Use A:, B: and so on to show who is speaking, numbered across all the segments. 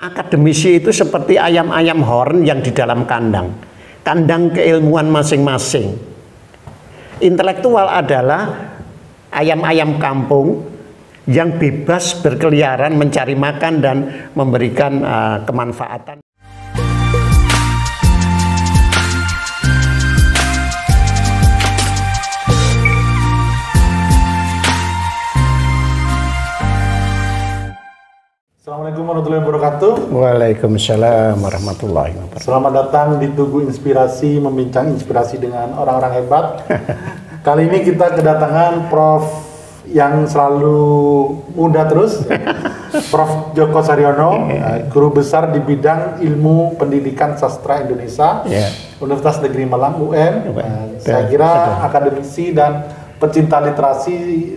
A: akademisi itu seperti ayam-ayam horn yang di dalam kandang. Kandang keilmuan masing-masing. Intelektual adalah ayam-ayam kampung yang bebas berkeliaran mencari makan dan memberikan kemanfaatan.
B: Assalamualaikum warahmatullahi wabarakatuh.
A: Waalaikumsalam warahmatullahi wabarakatuh.
B: Selamat datang di Tugu Inspirasi, membincang inspirasi dengan orang-orang hebat. Kali ini kita kedatangan Prof yang selalu muda terus, Prof Djoko Saryono, guru besar di bidang ilmu pendidikan sastra Indonesia, Universitas Negeri Malang (UN). Saya kira akademisi dan pecinta literasi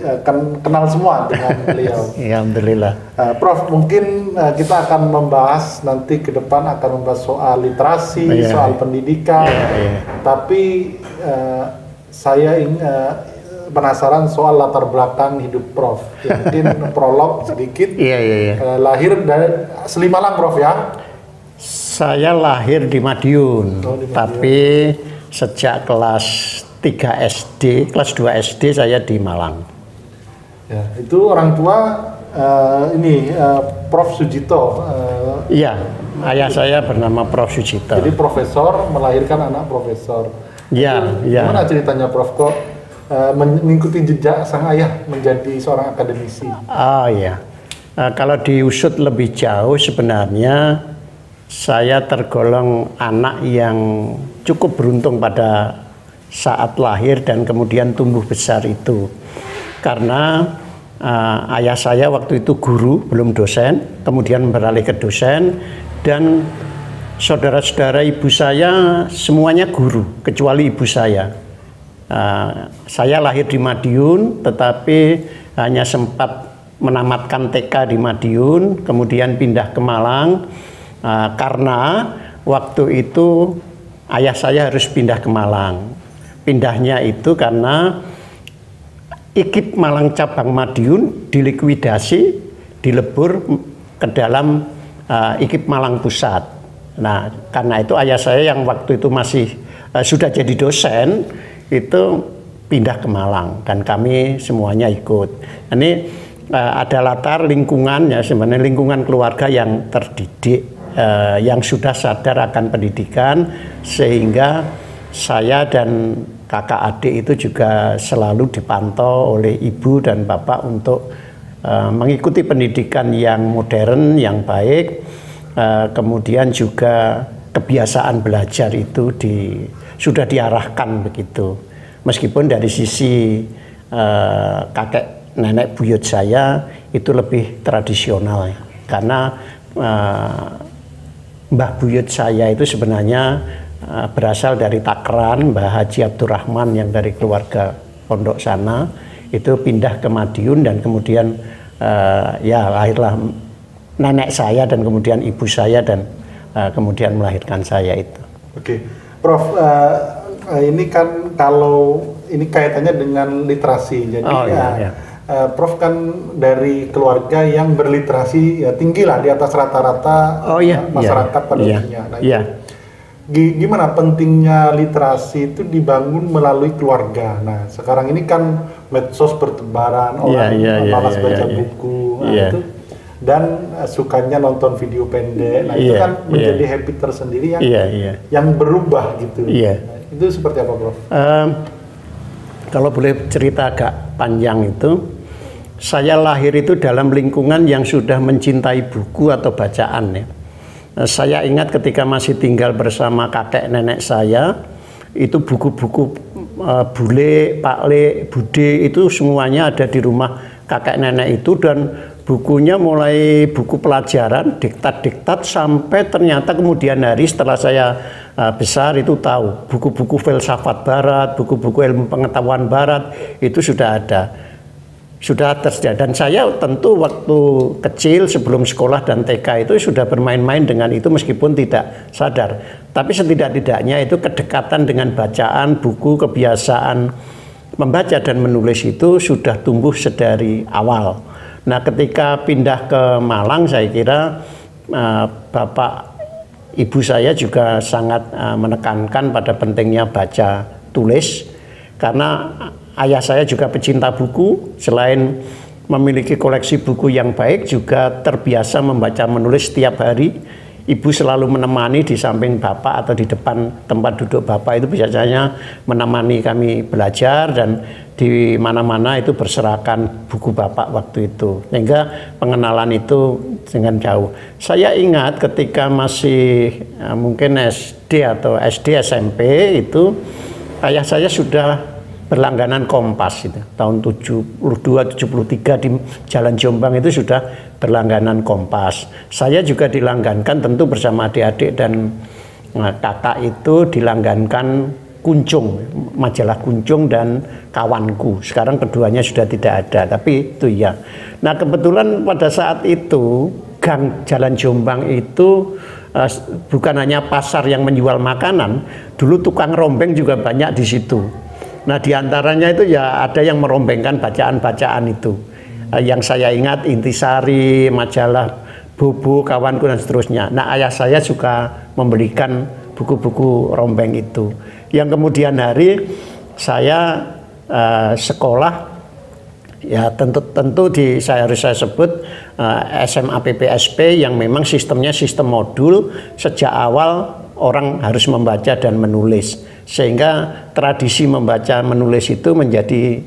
B: kenal semua dengan beliau.
A: Alhamdulillah.
B: Prof, mungkin kita akan membahas nanti ke depan akan membahas soal literasi, soal pendidikan. Tapi saya penasaran soal latar belakang hidup Prof. Mungkin prolog sedikit. Lahir dari Selimalang, Prof ya?
A: Saya lahir di Madiun, tapi sejak kelas 3 SD, kelas 2 SD saya di Malang.
B: Ya, itu orang tua Prof Sujito.
A: Iya, ayah saya bernama Prof Sujito.
B: Jadi profesor melahirkan anak profesor.
A: Iya, iya.
B: Gimana ceritanya Prof kok mengikuti jejak sang ayah menjadi seorang akademisi?
A: Oh iya, kalau diusut lebih jauh sebenarnya saya tergolong anak yang cukup beruntung pada saat lahir dan kemudian tumbuh besar itu, karena ayah saya waktu itu guru, belum dosen, kemudian beralih ke dosen, dan saudara-saudara ibu saya semuanya guru kecuali ibu saya. Saya lahir di Madiun, tetapi hanya sempat menamatkan TK di Madiun, kemudian pindah ke Malang karena waktu itu ayah saya harus pindah ke Malang. Pindahnya itu karena IKIP Malang Cabang Madiun dilikuidasi, dilebur ke dalam IKIP Malang Pusat. Nah, karena itu ayah saya yang waktu itu masih sudah jadi dosen, itu pindah ke Malang dan kami semuanya ikut. Ini ada latar lingkungan ya, sebenarnya lingkungan keluarga yang terdidik, yang sudah sadar akan pendidikan, sehingga saya dan kakak adik itu juga selalu dipantau oleh ibu dan bapak untuk mengikuti pendidikan yang modern, yang baik. Kemudian juga kebiasaan belajar itu sudah diarahkan begitu. Meskipun dari sisi kakek nenek buyut saya itu lebih tradisional ya. Karena mbah buyut saya itu sebenarnya berasal dari Takran, Mbah Haji Abdurrahman yang dari keluarga pondok sana, itu pindah ke Madiun dan kemudian ya lahirlah nenek saya dan kemudian ibu saya dan kemudian melahirkan saya itu.
B: Oke, Prof, ini kan kalau ini kaitannya dengan literasi, jadi Prof kan dari keluarga yang berliterasi ya tinggi lah, di atas rata-rata masyarakat pada umumnya. Nah, gimana pentingnya literasi itu dibangun melalui keluarga? Nah, sekarang ini kan medsos bertebaran, orang malas baca buku, itu, dan sukanya nonton video pendek. Nah, itu kan menjadi habit tersendiri yang berubah gitu. Nah, itu seperti apa, Prof?
A: Kalau boleh cerita agak panjang itu, saya lahir itu dalam lingkungan yang sudah mencintai buku atau bacaan ya. Saya ingat ketika masih tinggal bersama kakek nenek saya, itu buku-buku bule, pakle, bude itu semuanya ada di rumah kakek nenek itu, dan bukunya mulai buku pelajaran, diktat-diktat, sampai ternyata kemudian hari setelah saya besar itu tahu buku-buku filsafat barat, buku-buku ilmu pengetahuan barat itu sudah ada. Sudah tersedia, dan saya tentu waktu kecil sebelum sekolah dan TK itu sudah bermain-main dengan itu meskipun tidak sadar. Tapi setidak-tidaknya itu kedekatan dengan bacaan, buku, kebiasaan membaca dan menulis itu sudah tumbuh sedari awal. Nah, ketika pindah ke Malang, saya kira Bapak Ibu saya juga sangat menekankan pada pentingnya baca tulis, karena ayah saya juga pecinta buku. Selain memiliki koleksi buku yang baik, juga terbiasa membaca menulis setiap hari. Ibu selalu menemani di samping Bapak atau di depan tempat duduk Bapak, itu biasanya menemani kami belajar, dan di mana-mana itu berserakan buku Bapak waktu itu, sehingga pengenalan itu dengan jauh. Saya ingat ketika masih mungkin SD atau SD SMP itu, ayah saya sudah berlangganan Kompas itu. Tahun 72-73 di Jalan Jombang itu sudah berlangganan Kompas. Saya juga dilanggankan tentu bersama adik-adik dan kakak itu dilanggankan Kuncung, majalah Kuncung dan Kawanku. Sekarang keduanya sudah tidak ada, tapi itu ya. Nah, kebetulan pada saat itu Gang Jalan Jombang itu bukan hanya pasar yang menjual makanan, dulu tukang rombeng juga banyak di situ. Nah, diantaranya itu ya ada yang merombengkan bacaan-bacaan itu. Yang saya ingat Intisari, majalah Bobo, Kawanku, dan seterusnya. Nah, ayah saya suka membelikan buku-buku rombeng itu. Yang kemudian hari saya sekolah, ya tentu saya sebut SMA PPSP yang memang sistemnya sistem modul. Sejak awal orang harus membaca dan menulis, sehingga tradisi membaca menulis itu menjadi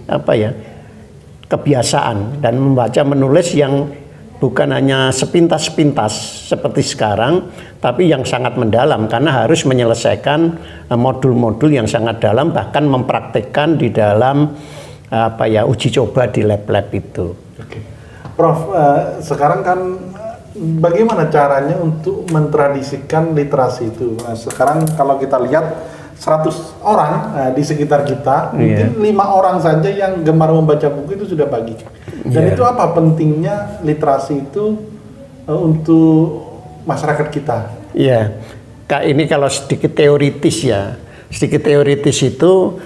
A: kebiasaan, dan membaca menulis yang bukan hanya sepintas-sepintas seperti sekarang, tapi yang sangat mendalam, karena harus menyelesaikan modul-modul yang sangat dalam, bahkan mempraktikkan di dalam uji coba di lab-lab itu.
B: Oke. Prof, sekarang kan bagaimana caranya untuk mentradisikan literasi itu? Nah, sekarang kalau kita lihat 100 orang di sekitar kita, mungkin 5 orang saja yang gemar membaca buku itu sudah bagi. Dan itu apa pentingnya literasi itu untuk masyarakat kita?
A: Iya, ini kalau sedikit teoritis ya. Sedikit teoritis itu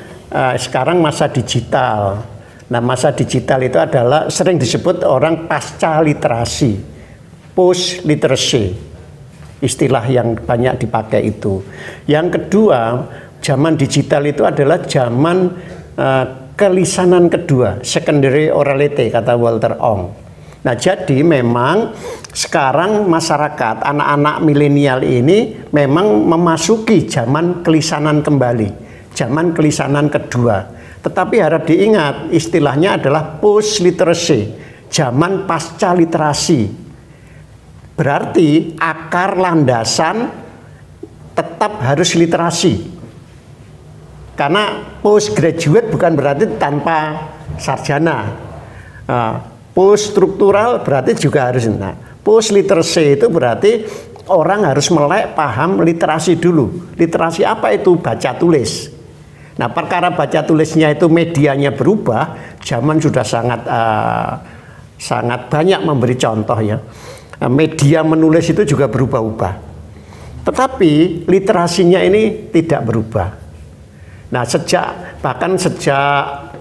A: sekarang masa digital. Nah, masa digital itu adalah sering disebut orang pasca literasi, post literacy, istilah yang banyak dipakai itu. Yang kedua, zaman digital itu adalah zaman kelisanan kedua, secondary orality, kata Walter Ong. Nah, jadi memang sekarang masyarakat, anak-anak milenial ini memang memasuki zaman kelisanan kembali, zaman kelisanan kedua. Tetapi harap diingat, istilahnya adalah post literacy, zaman pasca literasi. Berarti akar landasan tetap harus literasi. Karena postgraduate bukan berarti tanpa sarjana. Post struktural berarti juga harus. Nah, post literacy itu berarti orang harus melek paham literasi dulu. Literasi apa itu? Baca tulis. Nah, perkara baca tulisnya itu medianya berubah, zaman sudah sangat banyak memberi contoh ya. Media menulis itu juga berubah-ubah. Tetapi literasinya ini tidak berubah. Nah, bahkan sejak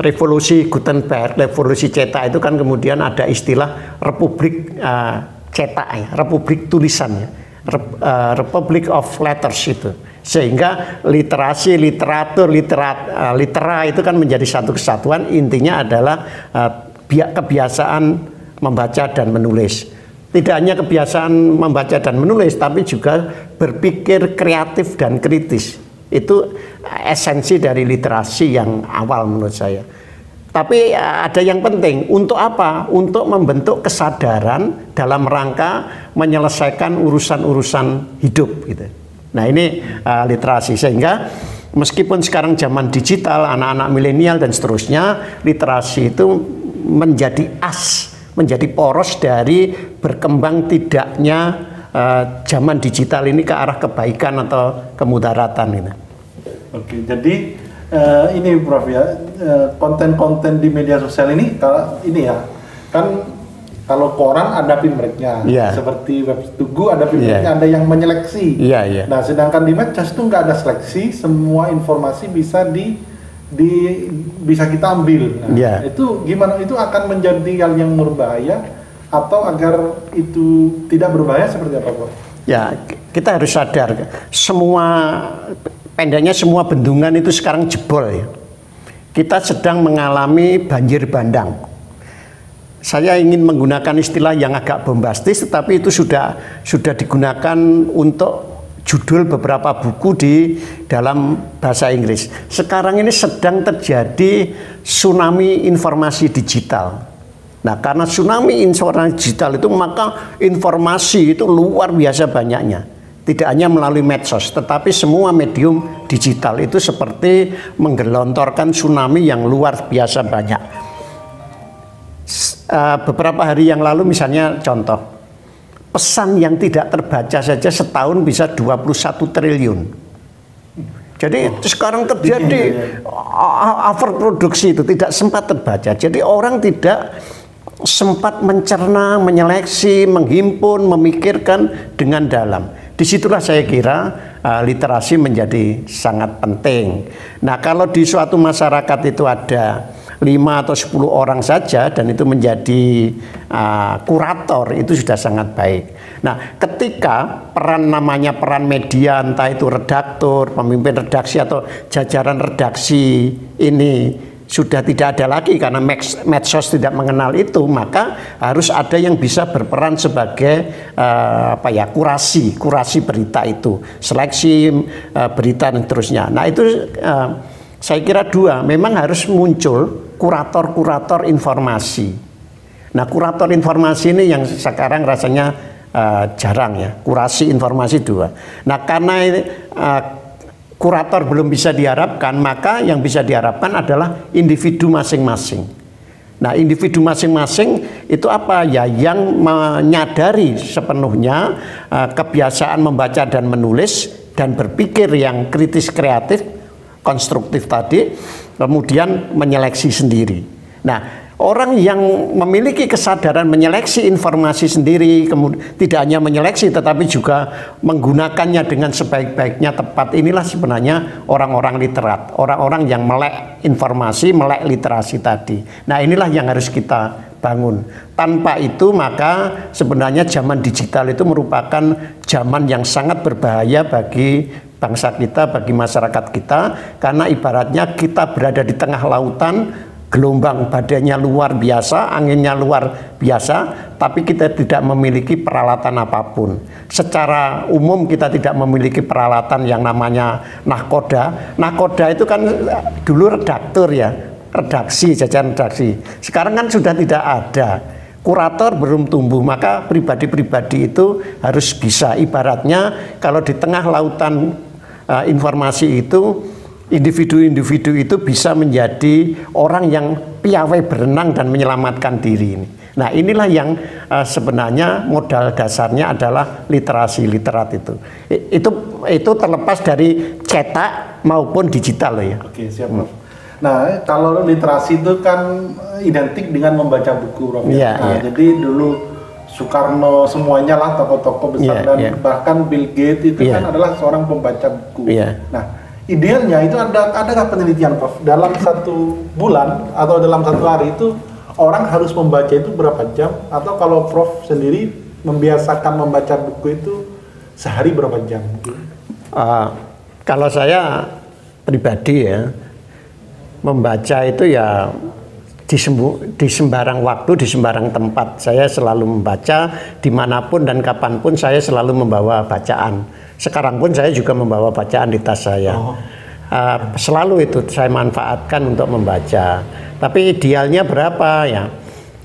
A: revolusi Gutenberg, revolusi cetak itu kan kemudian ada istilah republik cetak ya, republik tulisan ya, Republic of Letters itu. Sehingga literasi, literatur, litera itu kan menjadi satu kesatuan. Intinya adalah kebiasaan membaca dan menulis. Tidak hanya kebiasaan membaca dan menulis, tapi juga berpikir kreatif dan kritis. Itu esensi dari literasi yang awal menurut saya. Tapi ada yang penting, untuk apa? Untuk membentuk kesadaran dalam rangka menyelesaikan urusan-urusan hidup gitu. Nah, ini literasi, sehingga meskipun sekarang zaman digital, anak-anak milenial dan seterusnya, literasi itu menjadi poros dari berkembang tidaknya zaman digital ini ke arah kebaikan atau kemudaratan ini.
B: Oke, jadi ini Prof ya, konten-konten di media sosial ini kan kalau koran ada pimreknya, seperti Web Tugu ada pimreknya, ada yang menyeleksi. Nah, sedangkan di Medcast itu nggak ada seleksi, semua informasi bisa bisa kita ambil. Nah, itu gimana? Itu akan menjadi hal yang berbahaya atau agar itu tidak berbahaya seperti apa, Prof?
A: Ya, kita harus sadar pendeknya semua bendungan itu sekarang jebol ya. Kita sedang mengalami banjir bandang. Saya ingin menggunakan istilah yang agak bombastis, tetapi itu sudah digunakan untuk judul beberapa buku di dalam bahasa Inggris. Sekarang ini sedang terjadi tsunami informasi digital. Nah, karena tsunami informasi digital itu, maka informasi itu luar biasa banyaknya. Tidak hanya melalui medsos, tetapi semua medium digital itu seperti menggelontorkan tsunami yang luar biasa banyak. Beberapa hari yang lalu misalnya contoh, pesan yang tidak terbaca saja setahun bisa 21 triliun. Jadi sekarang terjadi overproduksi, itu tidak sempat terbaca. Jadi orang tidak sempat mencerna, menyeleksi, menghimpun, memikirkan dengan dalam. Disitulah saya kira literasi menjadi sangat penting. Nah, kalau di suatu masyarakat itu ada 5 atau 10 orang saja dan itu menjadi kurator, itu sudah sangat baik. Nah, ketika peran media, entah itu redaktur, pemimpin redaksi atau jajaran redaksi ini sudah tidak ada lagi karena medsos tidak mengenal itu, maka harus ada yang bisa berperan sebagai kurasi berita itu, seleksi berita dan seterusnya. Nah, itu saya kira dua, memang harus muncul kurator informasi. Nah, kurator informasi ini yang sekarang rasanya jarang ya, kurasi informasi dua. Nah, karena kurator belum bisa diharapkan, maka yang bisa diharapkan adalah individu masing-masing. Nah, individu masing-masing itu apa ya? Yang menyadari sepenuhnya kebiasaan membaca dan menulis dan berpikir yang kritis kreatif, konstruktif tadi, kemudian menyeleksi sendiri. Nah, orang yang memiliki kesadaran menyeleksi informasi sendiri, kemudian tidak hanya menyeleksi tetapi juga menggunakannya dengan sebaik-baiknya, tepat, inilah sebenarnya orang-orang literat, orang-orang yang melek informasi, melek literasi tadi. Nah, inilah yang harus kita bangun. Tanpa itu maka sebenarnya zaman digital itu merupakan zaman yang sangat berbahaya bagi bangsa kita, bagi masyarakat kita, karena ibaratnya kita berada di tengah lautan, gelombang badainya luar biasa, anginnya luar biasa, tapi kita tidak memiliki peralatan apapun. Secara umum kita tidak memiliki peralatan yang namanya nahkoda. Nahkoda itu kan dulu redaktur ya, redaksi, jajaran redaksi. Sekarang kan sudah tidak ada. Kurator belum tumbuh, maka pribadi-pribadi itu harus bisa. Ibaratnya kalau di tengah lautan informasi itu, individu-individu itu bisa menjadi orang yang piawai berenang dan menyelamatkan diri ini. Nah, inilah yang sebenarnya modal dasarnya adalah literasi, literat itu. Itu terlepas dari cetak maupun digital loh ya.
B: Oke, siap, Prof. Nah, kalau literasi itu kan identik dengan membaca buku, Prof. Jadi dulu Soekarno semuanya lah tokoh-tokoh besar dan bahkan Bill Gates itu kan adalah seorang pembaca buku. Nah, idealnya itu adakah penelitian, Prof? Dalam satu bulan atau dalam satu hari itu orang harus membaca itu berapa jam? Atau kalau Prof sendiri membiasakan membaca buku itu sehari berapa jam?
A: Kalau saya pribadi ya, membaca itu ya di sembarang waktu, di sembarang tempat. Saya selalu membaca dimanapun dan kapanpun, saya selalu membawa bacaan. Sekarang pun saya juga membawa bacaan di tas saya. Selalu itu saya manfaatkan untuk membaca. Tapi idealnya berapa ya?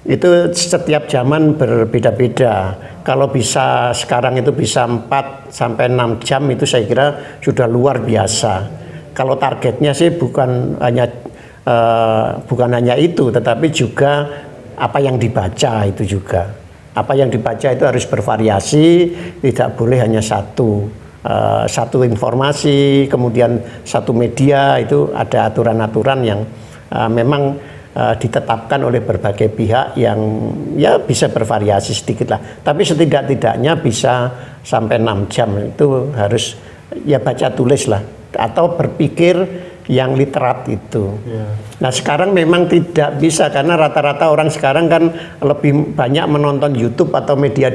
A: Itu setiap zaman berbeda-beda. Kalau bisa sekarang itu bisa 4 sampai 6 jam itu saya kira sudah luar biasa. Kalau targetnya sih bukan hanya itu, tetapi juga apa yang dibaca itu juga. Apa yang dibaca itu harus bervariasi, tidak boleh hanya satu informasi, kemudian satu media. Itu ada aturan-aturan yang memang ditetapkan oleh berbagai pihak yang ya bisa bervariasi sedikit lah. Tapi setidak-tidaknya bisa sampai 6 jam itu harus ya baca tulis lah, atau berpikir yang literat itu. Nah sekarang memang tidak bisa karena rata-rata orang sekarang kan lebih banyak menonton YouTube atau media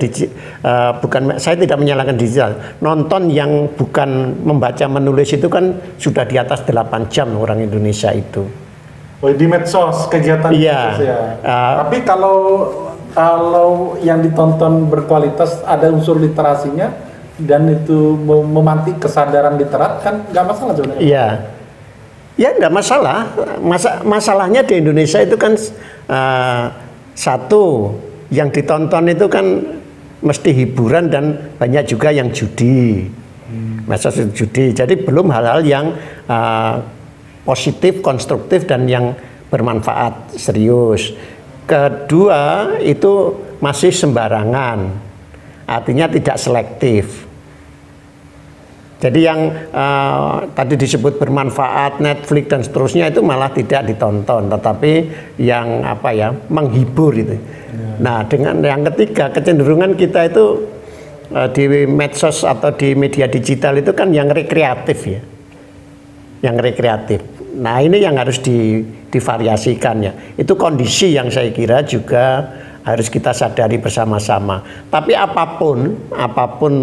A: bukan, saya tidak menyalahkan digital, nonton yang bukan membaca menulis itu kan sudah di atas 8 jam orang Indonesia itu.
B: Oh, di medsos, kegiatan medsos ya. Tapi kalau yang ditonton berkualitas ada unsur literasinya dan itu memantik kesadaran literat kan nggak masalah sebenarnya.
A: Iya, ya nggak masalah. Masalahnya di Indonesia itu kan satu yang ditonton itu kan mesti hiburan dan banyak juga yang judi, medsos judi. Jadi belum hal-hal yang positif, konstruktif dan yang bermanfaat serius. Kedua itu masih sembarangan, artinya tidak selektif. Jadi yang tadi disebut bermanfaat, Netflix dan seterusnya itu malah tidak ditonton, tetapi yang menghibur itu. Nah dengan yang ketiga kecenderungan kita itu di medsos atau di media digital itu kan yang rekreatif ya, yang rekreatif. Nah ini yang harus divariasikan ya. Itu kondisi yang saya kira juga harus kita sadari bersama-sama. Tapi apapun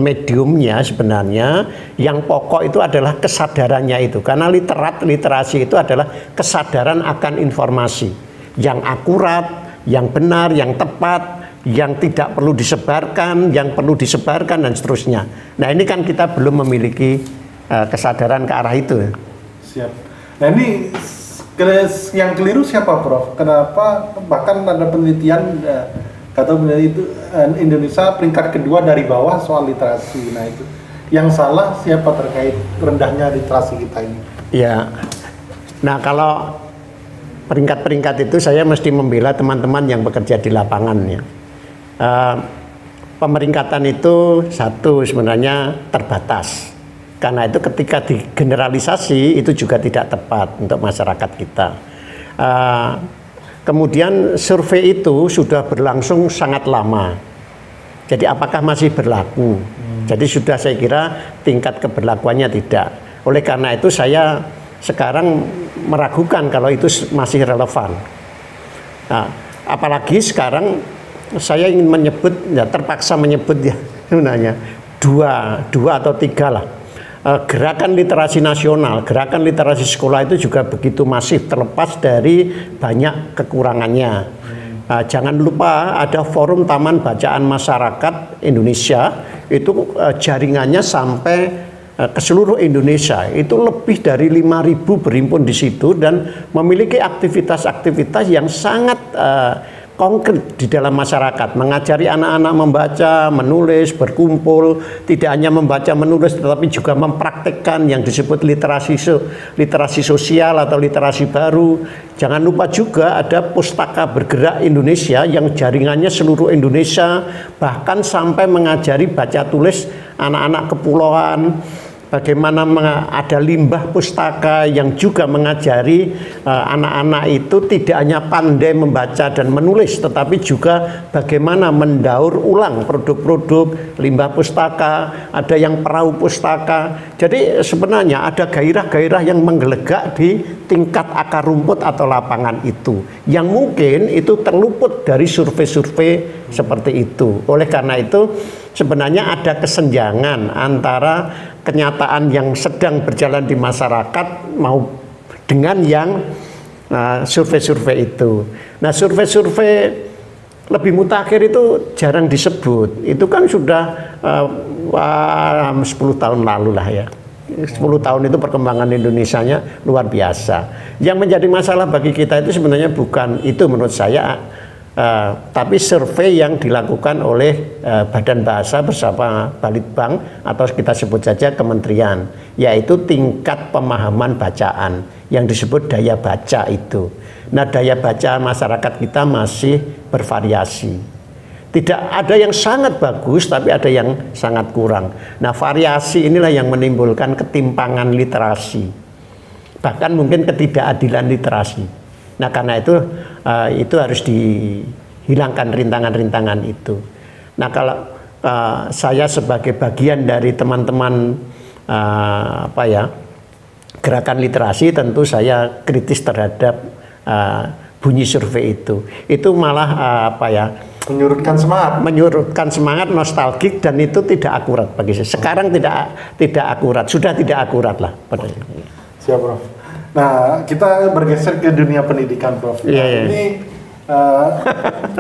A: mediumnya sebenarnya yang pokok itu adalah kesadarannya itu. Karena literasi itu adalah kesadaran akan informasi yang akurat, yang benar, yang tepat, yang tidak perlu disebarkan, yang perlu disebarkan dan seterusnya. Nah ini kan kita belum memiliki kesadaran ke arah itu.
B: Siap. Nah ini yang keliru siapa Prof? Kenapa bahkan ada penelitian kata itu Indonesia peringkat kedua dari bawah soal literasi. Nah itu yang salah siapa terkait rendahnya literasi kita ini? Ya,
A: nah kalau peringkat-peringkat itu saya mesti membela teman-teman yang bekerja di lapangan ya. Pemeringkatan itu satu sebenarnya terbatas. Karena itu ketika digeneralisasi itu juga tidak tepat untuk masyarakat kita. Kemudian survei itu sudah berlangsung sangat lama. Jadi apakah masih berlaku? Jadi sudah saya kira tingkat keberlakuannya tidak. Oleh karena itu saya sekarang meragukan kalau itu masih relevan. Nah, apalagi sekarang saya ingin menyebut, ya terpaksa menyebut ya sebenarnya dua atau tiga lah. Gerakan literasi nasional, gerakan literasi sekolah itu juga begitu masif terlepas dari banyak kekurangannya. Jangan lupa ada Forum Taman Bacaan Masyarakat Indonesia, itu jaringannya sampai ke seluruh Indonesia. Itu lebih dari 5.000 berhimpun di situ dan memiliki aktivitas-aktivitas yang sangat konkret di dalam masyarakat, mengajari anak-anak membaca, menulis, berkumpul, tidak hanya membaca menulis tetapi juga mempraktekkan yang disebut literasi sosial atau literasi baru. Jangan lupa juga ada Pustaka Bergerak Indonesia yang jaringannya seluruh Indonesia, bahkan sampai mengajari baca tulis anak-anak kepulauan. Bagaimana ada limbah pustaka yang juga mengajari anak-anak itu tidak hanya pandai membaca dan menulis, tetapi juga bagaimana mendaur ulang produk-produk limbah pustaka, ada yang perahu pustaka. Jadi sebenarnya ada gairah-gairah yang menggelegak di tingkat akar rumput atau lapangan itu, yang mungkin itu terluput dari survei-survei seperti itu. Oleh karena itu sebenarnya ada kesenjangan antara kenyataan yang sedang berjalan di masyarakat mau dengan yang survei-survei itu. Nah survei-survei lebih mutakhir itu jarang disebut. Itu kan sudah 10 tahun lalu lah ya. 10 tahun itu perkembangan Indonesianya luar biasa. Yang menjadi masalah bagi kita itu sebenarnya bukan itu menurut saya, tapi survei yang dilakukan oleh Badan Bahasa bersama Balitbank atau kita sebut saja kementerian, yaitu tingkat pemahaman bacaan yang disebut daya baca itu. Nah daya baca masyarakat kita masih bervariasi. Tidak ada yang sangat bagus, tapi ada yang sangat kurang. Nah variasi inilah yang menimbulkan ketimpangan literasi, bahkan mungkin ketidakadilan literasi. Nah karena itu harus dihilangkan rintangan-rintangan itu. Nah kalau saya sebagai bagian dari teman-teman gerakan literasi, tentu saya kritis terhadap bunyi survei itu. Itu malah menyurutkan semangat, nostalgik, dan itu tidak akurat bagi saya. Sekarang tidak akurat, sudah tidak akurat lah.
B: Siap, Prof. Nah, kita bergeser ke dunia pendidikan, Prof. Ini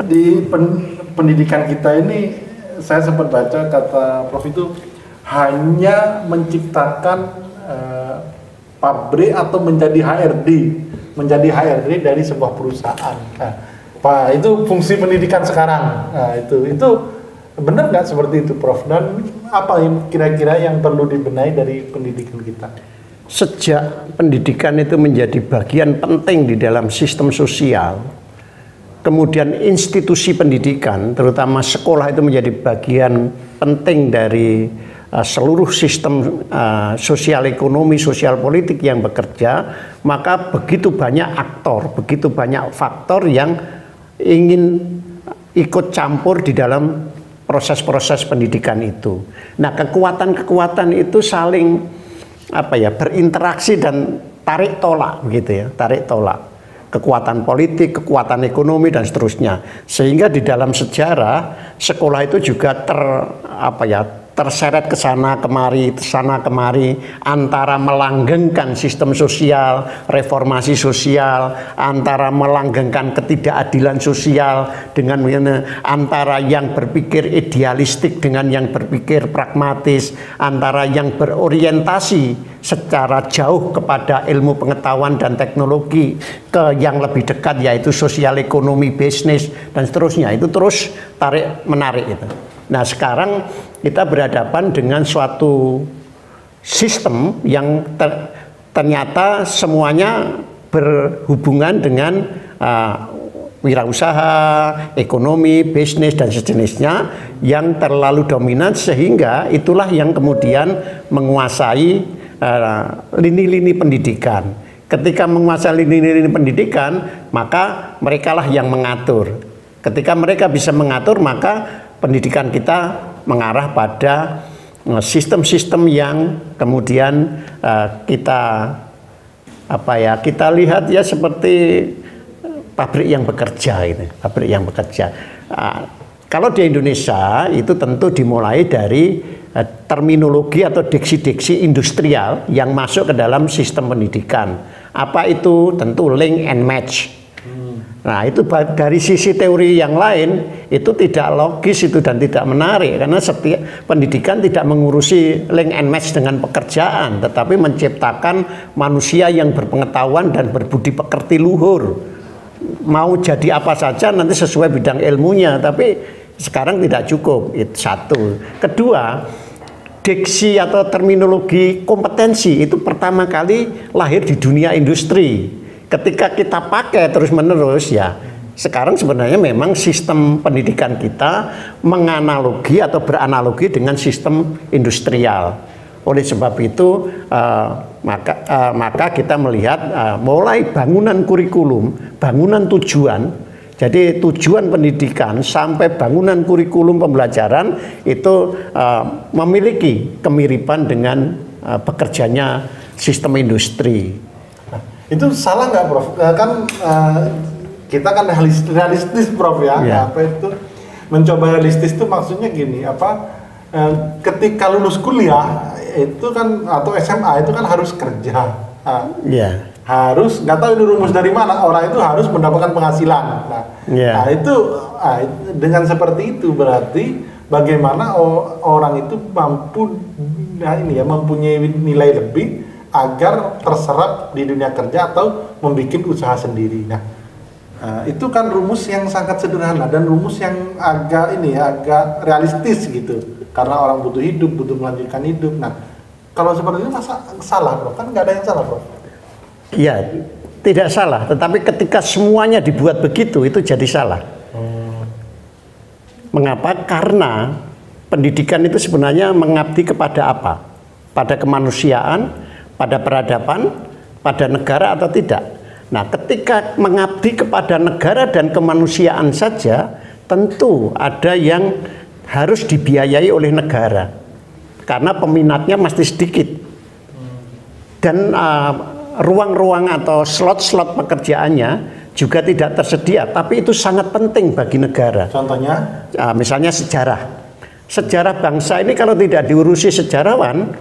B: di pendidikan kita ini, saya sempat baca kata Prof itu hanya menciptakan pabrik atau menjadi HRD dari sebuah perusahaan. Nah, Pak, itu fungsi pendidikan sekarang. Nah, itu benar nggak seperti itu, Prof? Dan apa yang kira-kira yang perlu dibenahi dari pendidikan kita?
A: Sejak pendidikan itu menjadi bagian penting di dalam sistem sosial, kemudian institusi pendidikan, terutama sekolah, itu menjadi bagian penting dari seluruh sistem sosial ekonomi, sosial politik yang bekerja, maka begitu banyak aktor, begitu banyak faktor yang ingin ikut campur di dalam proses-proses pendidikan itu. Nah, kekuatan-kekuatan itu saling berinteraksi dan tarik tolak, begitu ya, tarik tolak. Kekuatan politik, kekuatan ekonomi, dan seterusnya. Sehingga di dalam sejarah sekolah itu juga terseret ke sana kemari, antara melanggengkan sistem sosial, reformasi sosial, antara melanggengkan ketidakadilan sosial dengan antara yang berpikir idealistik dengan yang berpikir pragmatis, antara yang berorientasi secara jauh kepada ilmu pengetahuan dan teknologi ke yang lebih dekat, yaitu sosial ekonomi, bisnis, dan seterusnya. Itu terus tarik menarik itu. Nah, sekarang kita berhadapan dengan suatu sistem yang ternyata semuanya berhubungan dengan wirausaha, ekonomi, bisnis, dan sejenisnya yang terlalu dominan, sehingga itulah yang kemudian menguasai lini-lini pendidikan. Ketika menguasai lini-lini pendidikan, maka merekalah yang mengatur. Ketika mereka bisa mengatur, maka pendidikan kita mengarah pada sistem-sistem yang kemudian kita lihat ya seperti pabrik yang bekerja, gitu, pabrik yang bekerja. Kalau di Indonesia itu tentu dimulai dari terminologi atau diksi-diksi industrial yang masuk ke dalam sistem pendidikan. Apa itu? Tentu link and match. Nah, itu dari sisi teori yang lain itu tidak logis itu dan tidak menarik, karena setiap pendidikan tidak mengurusi link and match dengan pekerjaan, tetapi menciptakan manusia yang berpengetahuan dan berbudi pekerti luhur. Mau jadi apa saja nanti sesuai bidang ilmunya, tapi sekarang tidak cukup. Itu satu. Kedua, diksi atau terminologi kompetensi itu pertama kali lahir di dunia industri. Ketika kita pakai terus-menerus, ya sekarang sebenarnya memang sistem pendidikan kita menganalogi atau beranalogi dengan sistem industrial. Oleh sebab itu maka kita melihat mulai bangunan kurikulum, bangunan tujuan. Jadi tujuan pendidikan sampai bangunan kurikulum pembelajaran itu memiliki kemiripan dengan bekerjanya sistem industri.
B: Itu salah nggak, Prof? Kan kita kan realistis, Prof, ya. Apa itu mencoba realistis itu maksudnya gini, ketika lulus kuliah itu kan atau SMA itu kan harus kerja. Harus, nggak tahu ini rumus dari mana, orang itu harus mendapatkan penghasilan. Nah, itu dengan seperti itu berarti bagaimana orang itu mampu mempunyai nilai lebih agar terserap di dunia kerja atau membuat usaha sendiri. Nah, itu kan rumus yang sangat sederhana dan rumus yang agak realistis gitu. Karena orang butuh hidup, butuh melanjutkan hidup. Nah, kalau seperti itu masa salah, Bro? Kan nggak ada yang salah, Bro. Iya,
A: tidak salah. Tetapi ketika semuanya dibuat begitu, itu jadi salah. Mengapa? Karena pendidikan itu sebenarnya mengabdi kepada apa? Pada kemanusiaan, pada peradaban, pada negara atau tidak. Nah, ketika mengabdi kepada negara dan kemanusiaan saja, tentu ada yang harus dibiayai oleh negara. Karena peminatnya mesti sedikit. dan ruang-ruang atau slot-slot pekerjaannya juga tidak tersedia, tapi itu sangat penting bagi negara.
B: Contohnya?
A: Misalnya sejarah. Sejarah bangsa ini kalau tidak diurusi sejarawan,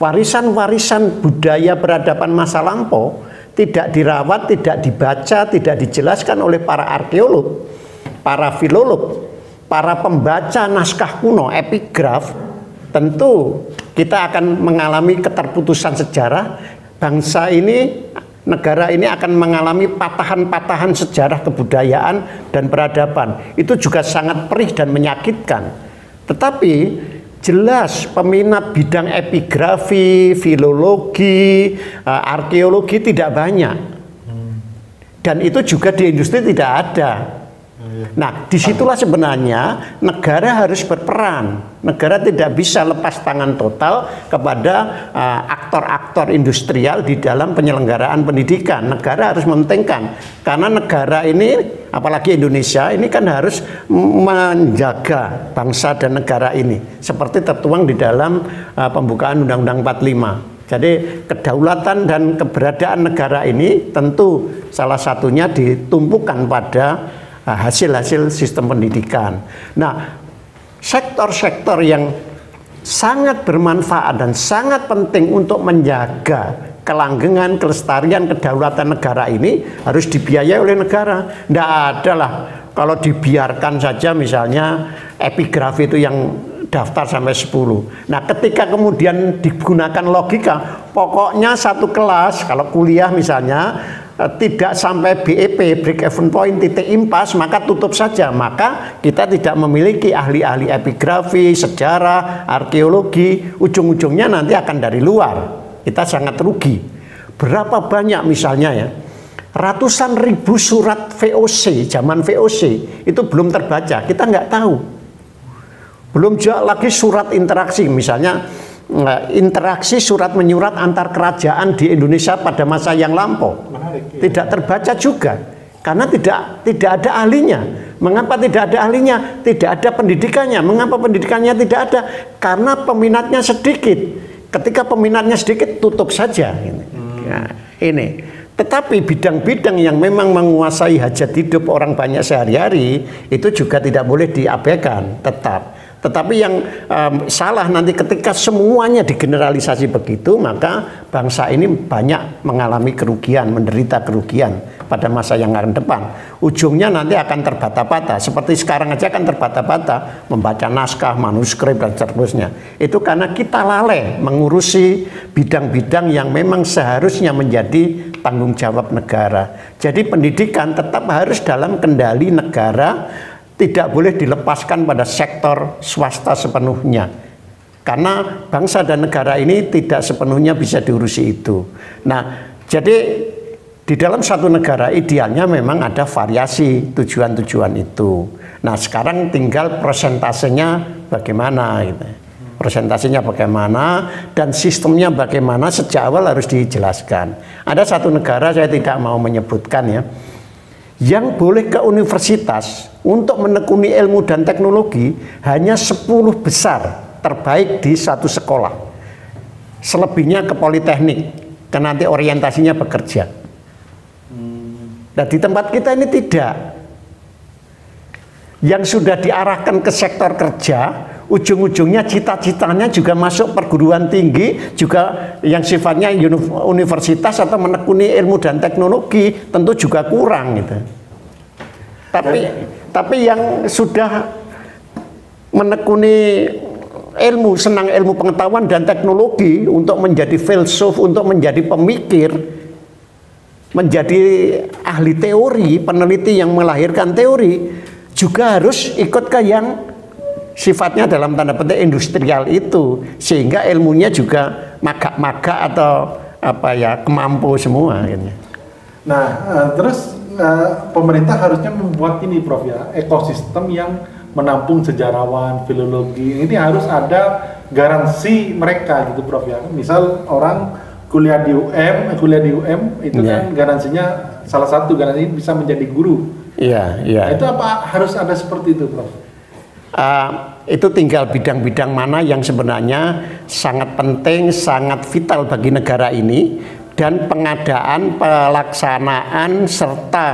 A: warisan-warisan budaya peradaban masa lampau tidak dirawat, tidak dibaca, tidak dijelaskan oleh para arkeolog, para filolog, para pembaca naskah kuno, epigraf, tentu kita akan mengalami keterputusan sejarah. Bangsa ini, negara ini akan mengalami patahan-patahan sejarah kebudayaan dan peradaban. Itu juga sangat perih dan menyakitkan. Tetapi jelas peminat bidang epigrafi, filologi, arkeologi tidak banyak. Dan itu juga di industri tidak ada. Nah, disitulah sebenarnya negara harus berperan. Negara tidak bisa lepas tangan total kepada aktor-aktor industrial di dalam penyelenggaraan pendidikan. Negara harus mementingkan, karena negara ini, apalagi Indonesia, ini kan harus menjaga bangsa dan negara ini, seperti tertuang di dalam pembukaan Undang-Undang 45. Jadi kedaulatan dan keberadaan negara ini tentu salah satunya ditumpukan pada hasil-hasil sistem pendidikan. Nah, sektor-sektor yang sangat bermanfaat dan sangat penting untuk menjaga kelanggengan, kelestarian, kedaulatan negara ini harus dibiayai oleh negara. Tidak ada lah kalau dibiarkan saja, misalnya epigrafi itu yang daftar sampai 10. Nah, ketika kemudian digunakan logika, pokoknya satu kelas, kalau kuliah misalnya, tidak sampai BEP, break even point, titik impas, maka tutup saja. Maka kita tidak memiliki ahli-ahli epigrafi, sejarah, arkeologi. Ujung-ujungnya nanti akan dari luar. Kita sangat rugi. Berapa banyak misalnya ya, ratusan ribu surat VOC, zaman VOC itu belum terbaca, kita nggak tahu. Belum juga lagi surat interaksi, misalnya interaksi surat menyurat antar kerajaan di Indonesia pada masa yang lampau. Menarik, ya. Tidak terbaca juga karena tidak ada ahlinya. Mengapa tidak ada ahlinya? Tidak ada pendidikannya. Mengapa pendidikannya tidak ada? Karena peminatnya sedikit. Ketika peminatnya sedikit, tutup saja. Nah, ini. Tetapi bidang-bidang yang memang menguasai hajat hidup orang banyak sehari-hari itu juga tidak boleh diabaikan, tetap. Tetapi yang salah nanti ketika semuanya digeneralisasi begitu, maka bangsa ini banyak mengalami kerugian, menderita kerugian pada masa yang akan depan. Ujungnya nanti akan terbata-bata, seperti sekarang aja akan terbata-bata, membaca naskah, manuskrip, dan seterusnya. Itu karena kita lalai mengurusi bidang-bidang yang memang seharusnya menjadi tanggung jawab negara. Jadi pendidikan tetap harus dalam kendali negara, tidak boleh dilepaskan pada sektor swasta sepenuhnya. Karena bangsa dan negara ini tidak sepenuhnya bisa diurusi itu. Nah, jadi di dalam satu negara idealnya memang ada variasi tujuan-tujuan itu. Nah, sekarang tinggal persentasenya bagaimana gitu. Persentasenya bagaimana dan sistemnya bagaimana sejak awal harus dijelaskan. Ada satu negara, saya tidak mau menyebutkan ya, yang boleh ke universitas untuk menekuni ilmu dan teknologi hanya 10 besar terbaik di satu sekolah. Selebihnya ke politeknik, ke nanti orientasinya bekerja. Nah, di tempat kita ini tidak. Yang sudah diarahkan ke sektor kerja, ujung-ujungnya cita-citanya juga masuk perguruan tinggi, juga yang sifatnya universitas atau menekuni ilmu dan teknologi, tentu juga kurang gitu. Tapi yang sudah menekuni ilmu, senang ilmu pengetahuan dan teknologi untuk menjadi filsuf, untuk menjadi pemikir, menjadi ahli teori, peneliti yang melahirkan teori, juga harus ikut ke yang sifatnya dalam tanda petik industrial itu, sehingga ilmunya juga magak-magak atau apa ya, kemampu semua gitu.
B: Nah, terus pemerintah harusnya membuat ini, Prof, ya, ekosistem yang menampung sejarawan, filologi. Ini harus ada garansi mereka gitu, Prof, ya. Misal orang kuliah di UM itu kan garansinya, salah satu garansi bisa menjadi guru.
A: Iya.
B: Nah, itu apa harus ada seperti itu, Prof?
A: itu tinggal bidang-bidang mana yang sebenarnya sangat penting, sangat vital bagi negara ini, dan pengadaan, pelaksanaan, serta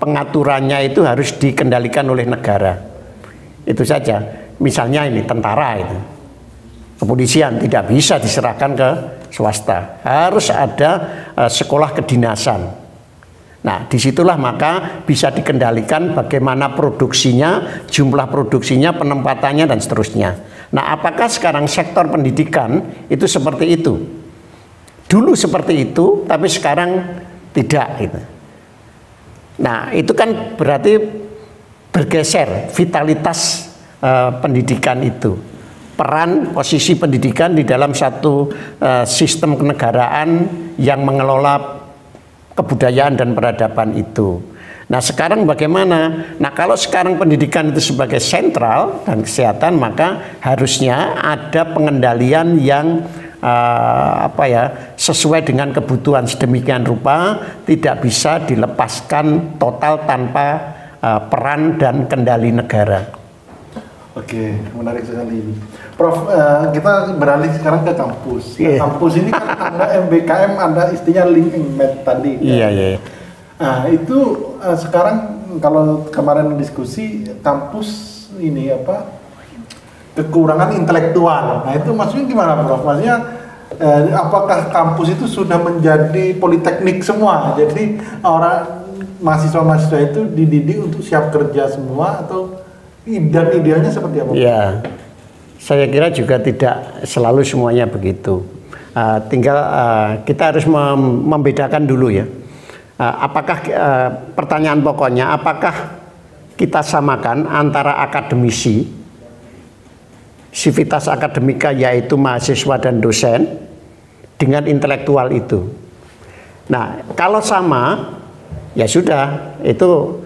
A: pengaturannya itu harus dikendalikan oleh negara. Itu saja. Misalnya ini tentara itu, kepolisian tidak bisa diserahkan ke swasta, harus ada sekolah kedinasan. Nah, disitulah maka bisa dikendalikan bagaimana produksinya, jumlah produksinya, penempatannya, dan seterusnya. Nah, apakah sekarang sektor pendidikan itu seperti itu? Dulu seperti itu, tapi sekarang tidak. Gitu. Nah, itu kan berarti bergeser vitalitas pendidikan itu. Peran posisi pendidikan di dalam satu sistem kenegaraan yang mengelola kebudayaan dan peradaban itu. Nah, sekarang bagaimana? Nah, kalau sekarang pendidikan itu sebagai sentral dan kesehatan, maka harusnya ada pengendalian yang sesuai dengan kebutuhan sedemikian rupa, tidak bisa dilepaskan total tanpa peran dan kendali negara.
B: Oke, menarik sekali ini. Prof, kita beralih sekarang ke kampus.
A: Yeah.
B: Kampus ini kan ada MBKM, ada istinya link and match tadi.
A: Iya, kan? Iya.
B: Nah, itu sekarang kalau kemarin diskusi kampus ini kekurangan intelektual. Nah, itu maksudnya gimana, Prof? Maksudnya apakah kampus itu sudah menjadi politeknik semua? Jadi orang mahasiswa-mahasiswa itu dididik untuk siap kerja semua, atau dan idealnya seperti apa?
A: Ya, saya kira juga tidak selalu semuanya begitu. Tinggal kita harus membedakan dulu ya. Apakah pertanyaan pokoknya, apakah kita samakan antara akademisi, sivitas akademika yaitu mahasiswa dan dosen, dengan intelektual itu? Nah, kalau sama, ya sudah, itu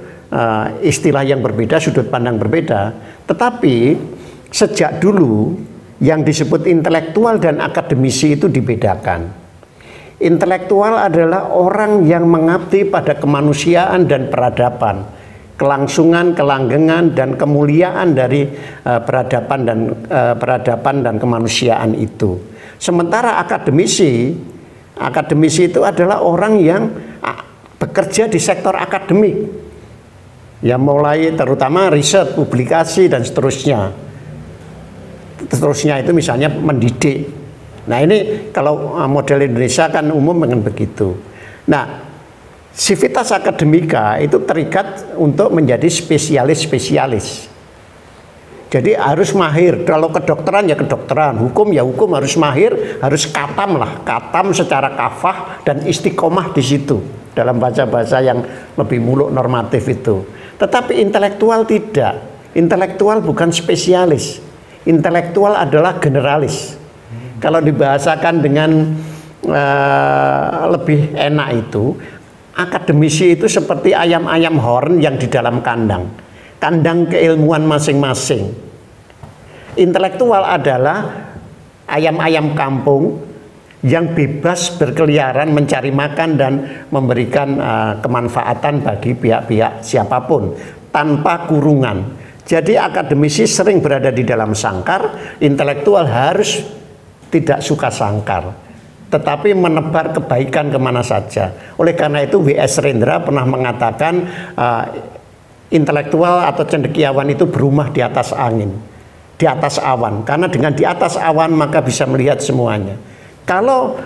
A: istilah yang berbeda, sudut pandang berbeda. Tetapi sejak dulu yang disebut intelektual dan akademisi itu dibedakan. Intelektual adalah orang yang mengabdi pada kemanusiaan dan peradaban, kelangsungan, kelanggengan, dan kemuliaan dari peradaban dan kemanusiaan itu. Sementara akademisi itu adalah orang yang bekerja di sektor akademik. Ya, mulai terutama riset, publikasi, dan seterusnya. Seterusnya itu misalnya mendidik. Nah, ini kalau model Indonesia kan umum dengan begitu. Nah, sivitas akademika itu terikat untuk menjadi spesialis-spesialis. Jadi harus mahir. Kalau kedokteran ya kedokteran, hukum ya hukum, harus mahir, harus katam lah, katam secara kafah dan istiqomah di situ dalam bahasa-bahasa yang lebih muluk normatif itu. Tetapi intelektual tidak. Intelektual bukan spesialis. Intelektual adalah generalis. Kalau dibahasakan dengan lebih enak itu, akademisi itu seperti ayam-ayam horn yang di dalam kandang. Kandang keilmuan masing-masing. Intelektual adalah ayam-ayam kampung yang bebas berkeliaran mencari makan dan memberikan kemanfaatan bagi pihak-pihak siapapun tanpa kurungan. Jadi akademisi sering berada di dalam sangkar, intelektual harus tidak suka sangkar, tetapi menebar kebaikan kemana saja. Oleh karena itu W.S. Rendra pernah mengatakan intelektual atau cendekiawan itu berumah di atas angin, di atas awan, karena dengan di atas awan maka bisa melihat semuanya. Kalau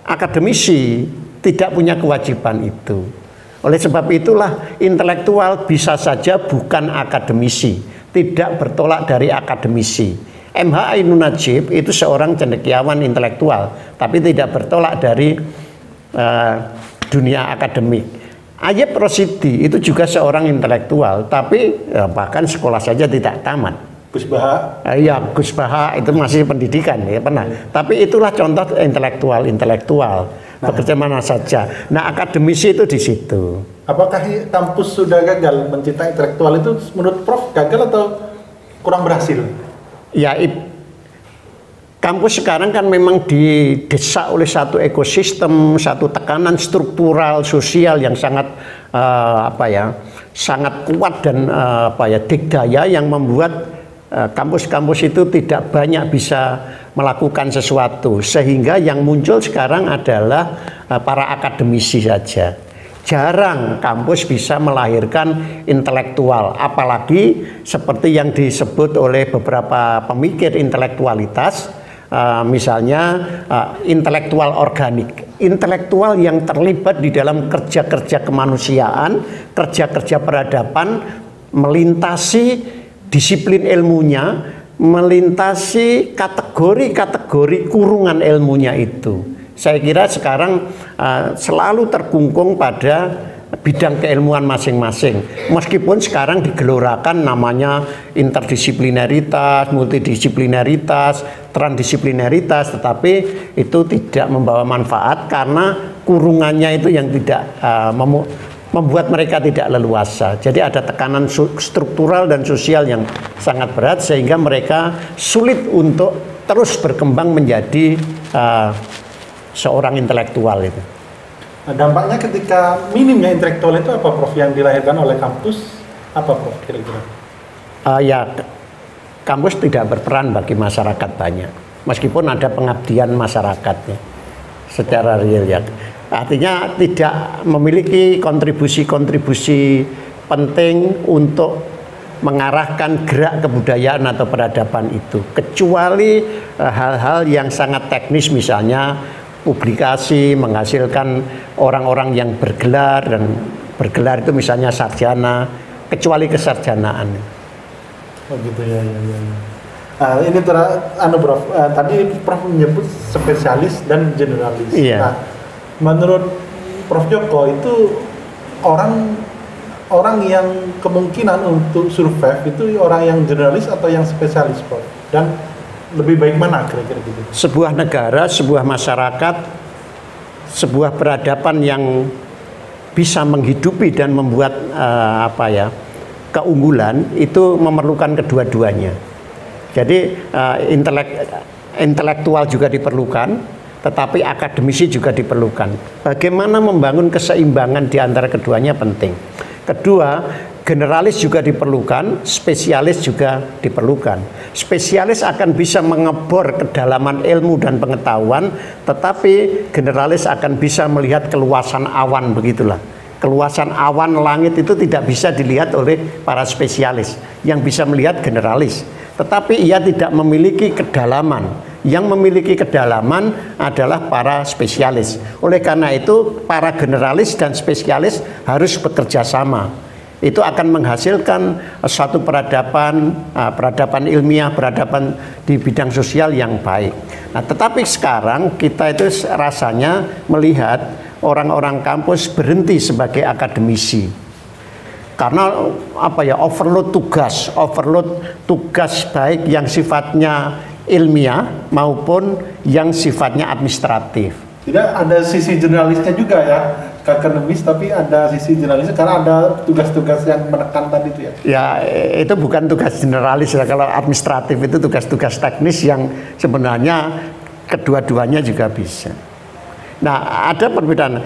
A: akademisi tidak punya kewajiban itu. Oleh sebab itulah intelektual bisa saja bukan akademisi, tidak bertolak dari akademisi. M.H. Ainun Najib itu seorang cendekiawan intelektual, tapi tidak bertolak dari dunia akademik. Ayub Rosidi itu juga seorang intelektual, tapi bahkan sekolah saja tidak tamat.
B: Gus Baha.
A: Iya, Gus Baha itu masih pendidikan ya pernah. Tapi itulah contoh intelektual bekerja mana saja. Nah, akademisi itu di situ.
B: Apakah kampus sudah gagal mencipta intelektual itu menurut Prof gagal atau kurang berhasil? Ya,
A: kampus sekarang kan memang didesak oleh satu ekosistem, satu tekanan struktural sosial yang sangat sangat kuat dan dikdaya yang membuat kampus-kampus itu tidak banyak bisa melakukan sesuatu, sehingga yang muncul sekarang adalah para akademisi saja. Jarang kampus bisa melahirkan intelektual, apalagi seperti yang disebut oleh beberapa pemikir intelektualitas, misalnya intelektual organik, intelektual yang terlibat di dalam kerja-kerja kemanusiaan, kerja-kerja peradaban, melintasi disiplin ilmunya, melintasi kategori-kategori kurungan ilmunya itu. Saya kira sekarang selalu terkungkung pada bidang keilmuan masing-masing. Meskipun sekarang digelorakan namanya interdisiplinaritas, multidisiplinaritas, transdisiplinaritas, tetapi itu tidak membawa manfaat karena kurungannya itu yang tidak membuat mereka tidak leluasa. Jadi ada tekanan struktural dan sosial yang sangat berat sehingga mereka sulit untuk terus berkembang menjadi seorang intelektual itu.
B: Nah, dampaknya ketika minimnya intelektual itu apa, Prof, yang dilahirkan oleh kampus? Apa, Prof, kira-kira?
A: Ya, kampus tidak berperan bagi masyarakat banyak, meskipun ada pengabdian masyarakatnya secara real ya. Artinya tidak memiliki kontribusi-kontribusi penting untuk mengarahkan gerak kebudayaan atau peradaban itu, kecuali hal-hal yang sangat teknis, misalnya publikasi, menghasilkan orang-orang yang bergelar, dan bergelar itu misalnya sarjana, kecuali kesarjanaan.
B: Oh gitu ya. Nah, ini Prof, tadi Prof menyebut spesialis dan generalis.
A: Iya.
B: Nah, menurut Prof Joko itu orang yang kemungkinan untuk survive itu orang yang generalis atau yang spesialis, Prof? Dan lebih baik mana kira-kira gitu?
A: Sebuah negara, sebuah masyarakat, sebuah peradaban yang bisa menghidupi dan membuat keunggulan itu memerlukan kedua-duanya. Jadi intelektual juga diperlukan, tetapi akademisi juga diperlukan. Bagaimana membangun keseimbangan di antara keduanya penting. Kedua, generalis juga diperlukan, spesialis juga diperlukan. Spesialis akan bisa mengebor kedalaman ilmu dan pengetahuan, tetapi generalis akan bisa melihat keluasan awan, begitulah. Keluasan awan langit itu tidak bisa dilihat oleh para spesialis, yang bisa melihat generalis. Tetapi ia tidak memiliki kedalaman. Yang memiliki kedalaman adalah para spesialis. Oleh karena itu, para generalis dan spesialis harus bekerja sama. Itu akan menghasilkan suatu peradaban ilmiah, peradaban di bidang sosial yang baik. Nah, tetapi sekarang kita itu rasanya melihat orang-orang kampus berhenti sebagai akademisi. Karena overload tugas baik yang sifatnya ilmiah maupun yang sifatnya administratif.
B: Tidak ada sisi generalisnya juga ya, akademis, tapi ada sisi generalisnya karena ada tugas-tugas yang menekan tadi itu ya.
A: Ya, itu bukan tugas generalis ya. Kalau administratif itu tugas-tugas teknis yang sebenarnya kedua-duanya juga bisa. Nah, ada perbedaan.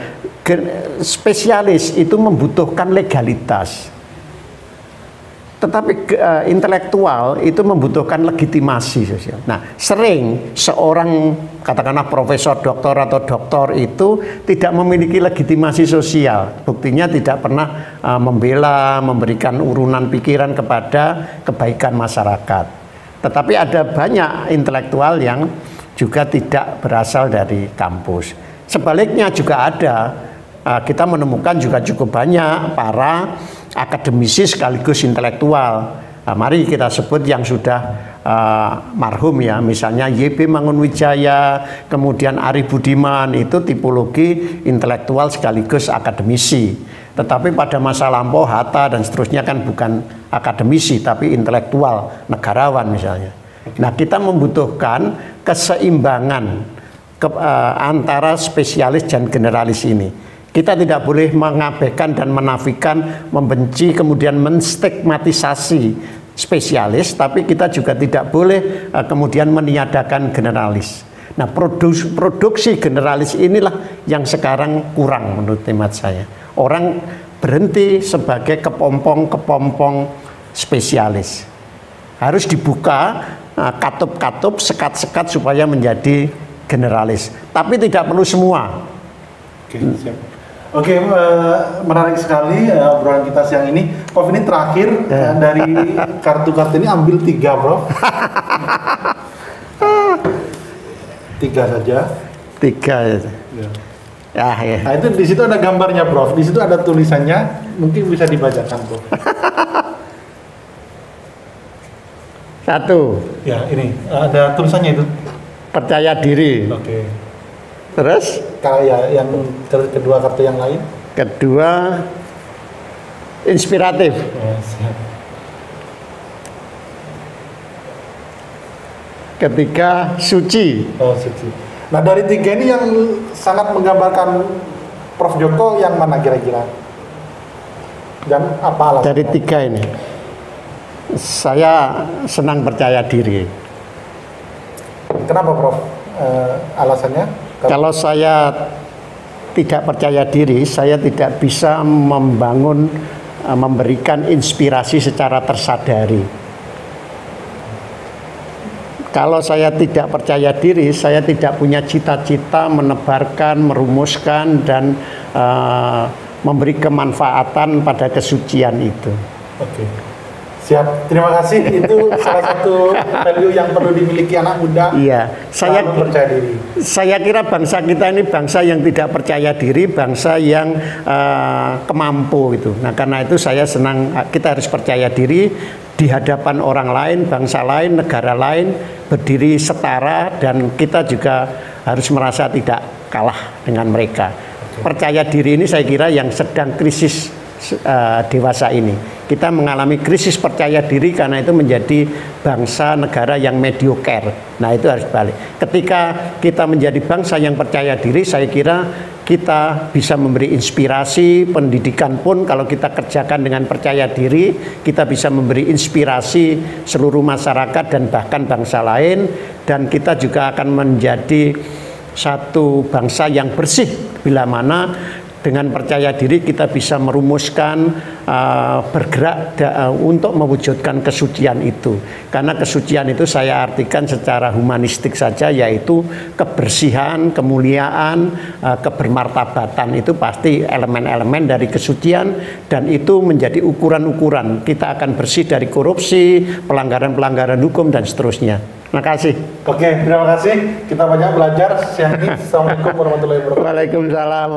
A: Spesialis itu membutuhkan legalitas, tetapi intelektual itu membutuhkan legitimasi sosial. Nah, sering seorang katakanlah profesor, doktor atau doktor itu tidak memiliki legitimasi sosial. Buktinya tidak pernah membela, memberikan urunan pikiran kepada kebaikan masyarakat. Tetapi ada banyak intelektual yang juga tidak berasal dari kampus. Sebaliknya juga ada. Kita menemukan juga cukup banyak para akademisi sekaligus intelektual. Mari kita sebut yang sudah marhum ya, misalnya YB Mangunwijaya, kemudian Ari Budiman, itu tipologi intelektual sekaligus akademisi. Tetapi pada masa lampau Hatta dan seterusnya kan bukan akademisi tapi intelektual, negarawan misalnya. Nah, kita membutuhkan keseimbangan antara spesialis dan generalis ini. Kita tidak boleh mengabaikan dan menafikan, membenci, kemudian menstigmatisasi spesialis, tapi kita juga tidak boleh kemudian meniadakan generalis. Nah, produksi generalis inilah yang sekarang kurang menurut hemat saya. Orang berhenti sebagai kepompong-kepompong spesialis. harus dibuka katup-katup, sekat-sekat supaya menjadi generalis. Tapi tidak perlu semua.
B: Oke, siap. Oke, menarik sekali obrolan kita siang ini. Prof, ini terakhir dari kartu-kartu ini ambil 3, Prof. 3 saja.
A: 3 ya. Ya.
B: Nah, itu di situ ada gambarnya, Prof. Di situ ada tulisannya, mungkin bisa dibacakan, Prof.
A: 1.
B: Ya, ini ada tulisannya itu.
A: Percaya diri.
B: Oke.
A: Terus?
B: Kayak yang kedua kartu yang lain.
A: Kedua, inspiratif.
B: Ya, siap.
A: Ketiga, suci.
B: Oh, suci. Nah, dari 3 ini yang sangat menggambarkan Prof Joko yang mana kira-kira? Dan apa alasannya?
A: Dari 3 ini, saya senang percaya diri.
B: Kenapa, Prof? Alasannya?
A: Kalau saya tidak percaya diri, saya tidak bisa memberikan inspirasi secara tersadari. Kalau saya tidak percaya diri, saya tidak punya cita-cita menebarkan, merumuskan, dan memberi kemanfaatan pada kesucian itu.
B: Oke. Siap, terima kasih. Itu salah satu value yang perlu dimiliki anak muda.
A: Iya, saya
B: percaya diri.
A: Saya kira bangsa kita ini bangsa yang tidak percaya diri, bangsa yang kemampu itu. Nah, karena itu saya senang kita harus percaya diri di hadapan orang lain, bangsa lain, negara lain, berdiri setara, dan kita juga harus merasa tidak kalah dengan mereka. Percaya diri ini saya kira yang sedang krisis dewasa ini. Kita mengalami krisis percaya diri karena itu menjadi bangsa negara yang mediocre. Nah, itu harus balik. Ketika kita menjadi bangsa yang percaya diri, saya kira kita bisa memberi inspirasi. Pendidikan pun kalau kita kerjakan dengan percaya diri, kita bisa memberi inspirasi seluruh masyarakat dan bahkan bangsa lain, dan kita juga akan menjadi satu bangsa yang bersih bila mana dengan percaya diri kita bisa merumuskan, bergerak untuk mewujudkan kesucian itu. Karena kesucian itu saya artikan secara humanistik saja, yaitu kebersihan, kemuliaan, kebermartabatan. Itu pasti elemen-elemen dari kesucian, dan itu menjadi ukuran-ukuran. Kita akan bersih dari korupsi, pelanggaran-pelanggaran hukum, dan seterusnya. Terima kasih.
B: Oke, terima kasih. Kita banyak belajar siang ini. Assalamualaikum warahmatullahi wabarakatuh.
A: Waalaikumsalam.